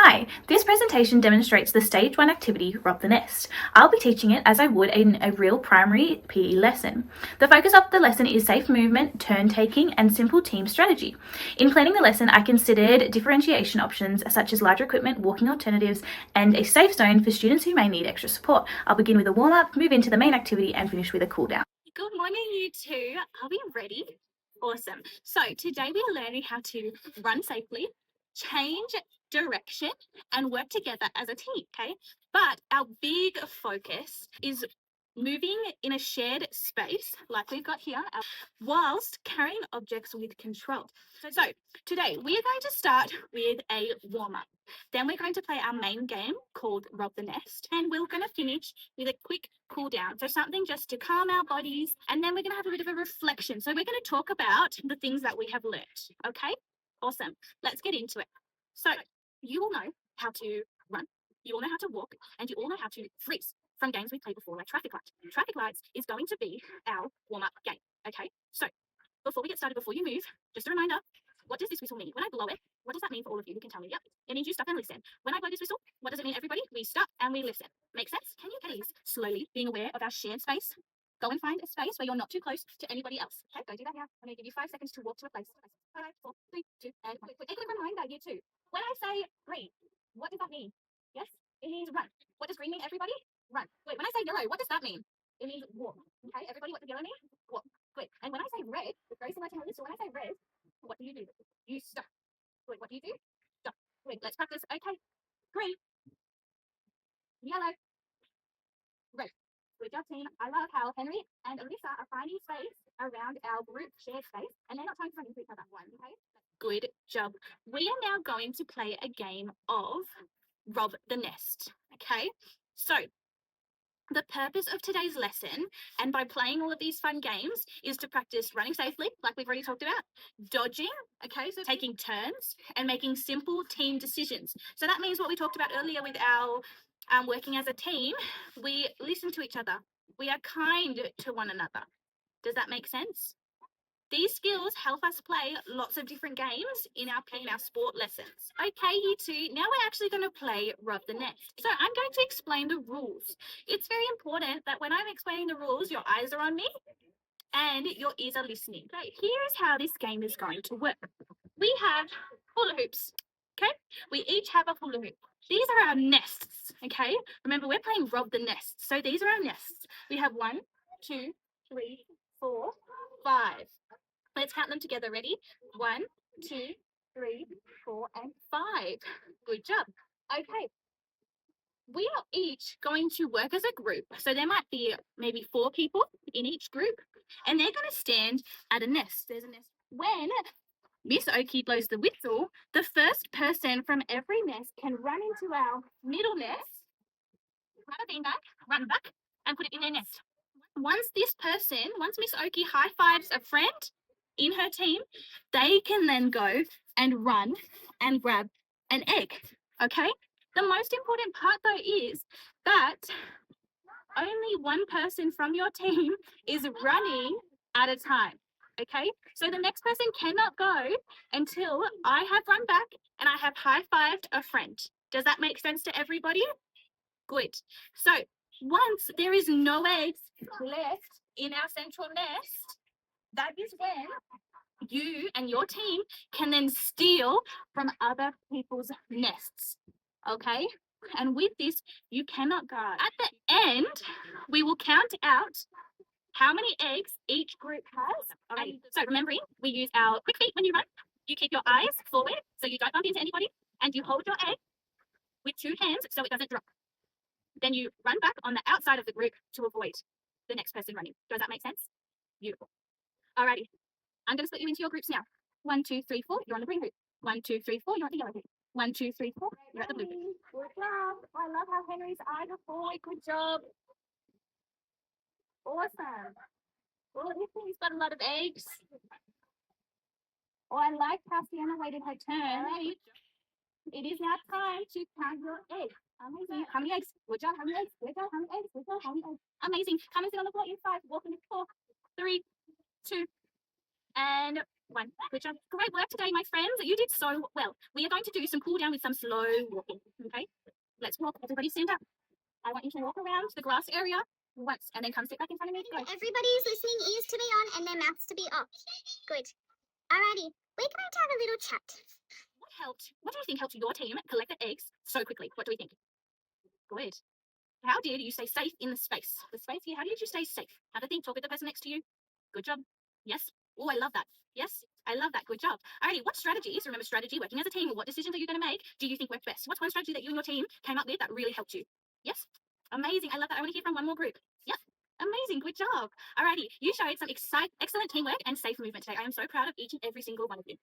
Hi, this presentation demonstrates the Stage 1 activity, Rob the Nest. I'll be teaching it as I would in a real primary PE lesson. The focus of the lesson is safe movement, turn taking, and simple team strategy. In planning the lesson, I considered differentiation options such as larger equipment, walking alternatives, and a safe zone for students who may need extra support. I'll begin with a warm-up, move into the main activity, and finish with a cool-down. Good morning, you two. Are we ready? Awesome. So today we are learning how to run safely, change direction, and work together as a team, okay? But our big focus is moving in a shared space, like we've got here, whilst carrying objects with control. So today we are going to start with a warm-up. Then we're going to play our main game called Rob the Nest, and we're going to finish with a quick cool down. So something just to calm our bodies, and then we're going to have a bit of a reflection. So we're going to talk about the things that we have learnt. Okay, awesome. Let's get into it. So you all know how to run, you all know how to walk, and you all know how to freeze from games we played before, like traffic lights. Traffic lights is going to be our warm-up game. Okay, so before we get started, before you move, just a reminder, what does this whistle mean? When I blow it, what does that mean for all of you who can tell me? Yep, it means you stop and listen. When I blow this whistle, what does it mean, everybody? We stop and we listen. Make sense? Can you please, slowly, being aware of our shared space, go and find a space where you're not too close to anybody else. Okay, go do that now. I'm going to give you 5 seconds to walk to a place. 5, 4, 3, 2, and 1. A quick reminder, you two. When I say green, what does that mean? Yes, it means run. What does green mean, everybody? Run. Wait, when I say yellow, what does that mean? It means walk. Okay, everybody, what does yellow mean? Walk. Good. And when I say red, it's very similar to my list. So when I say red, what do? You stop. Good. What do? Stop. Good. Let's practice. Okay. Green, yellow, red. Good job, team. I love how Henry and Alyssa are finding space around our group shared space, and they're not trying to run into each other. One. Okay. Good job. We are now going to play a game of Rob the Nest. Okay. So the purpose of today's lesson, and by playing all of these fun games, is to practice running safely, like we've already talked about, dodging, okay, so taking turns, and making simple team decisions. So that means what we talked about earlier with our working as a team, we listen to each other. We are kind to one another. Does that make sense? These skills help us play lots of different games in our sport lessons. Okay, you two, now we're actually going to play Rob the Nest. So I'm going to explain the rules. It's very important that when I'm explaining the rules, your eyes are on me and your ears are listening. Okay, here's how this game is going to work. We have hula hoops, okay? We each have a hula hoop. These are our nests, okay? Remember, we're playing Rob the Nest. So these are our nests. We have 1, 2, 3, 4, 5. Let's count them together. Ready? 1, 2, 3, 4, and 5. Good job. Okay. We are each going to work as a group. So there might be maybe 4 people in each group, and they're going to stand at a nest. There's a nest. When Miss Oakey blows the whistle, the first person from every nest can run into our middle nest, grab a beanbag, run back, and put it in their nest. Once Miss Oakey high fives a friend in her team, they can then go and run and grab an egg. Okay? The most important part though is that only one person from your team is running at a time. Okay? So the next person cannot go until I have run back and I have high fived a friend. Does that make sense to everybody? Good. So once there is no eggs left in our central nest, that is when you and your team can then steal from other people's nests. Okay? And with this, you cannot guard. At the end, we will count out how many eggs each group has. Alrighty. So remembering, we use our quick feet when you run. You keep your eyes forward so you don't bump into anybody, and you hold your egg with 2 hands so it doesn't drop. Then you run back on the outside of the group to avoid the next person running. Does that make sense? Beautiful. Alrighty. I'm going to split you into your groups now. 1, 2, 3, 4. You're on the green group. 1, 2, 3, 4. You're at the yellow group. 1, 2, 3, 4. You're at the blue group. Good job. I love how Henry's eyes are forward. Good job. Awesome. Oh, he's got a lot of eggs. Oh, I like how Sienna waited her turn. Right. It is now time to count your eggs. Amazing. How many eggs? Good job. How many eggs? Good job. How many eggs? Good job. How many eggs? Amazing. Come and sit on the floor in 5. Walk in 4, 3, 2, and One. Good job. Great work today, my friends. You did so well. We are going to do some cool down with some slow walking. Okay? Let's walk. Everybody stand up. I want you to walk around the grass area once and then come sit back in front of me. Go. Everybody's listening ears to be on and their mouths to be off. Good. Alrighty, we're going to have a little chat. What do you think helped your team collect the eggs so quickly? What do we think? Good. How did you stay safe in the space? The space here, how did you stay safe? Have a think, talk with the person next to you. Good job. Yes. Oh, I love that. Yes, I love that. Good job. Alrighty, what strategies, remember strategy, working as a team, what decisions are you going to make, do you think worked best? What's one strategy that you and your team came up with that really helped you? Yes? Amazing. I love that. I want to hear from one more group. Yep. Amazing. Good job. Alrighty, you showed some excellent teamwork and safe movement today. I am so proud of each and every single one of you.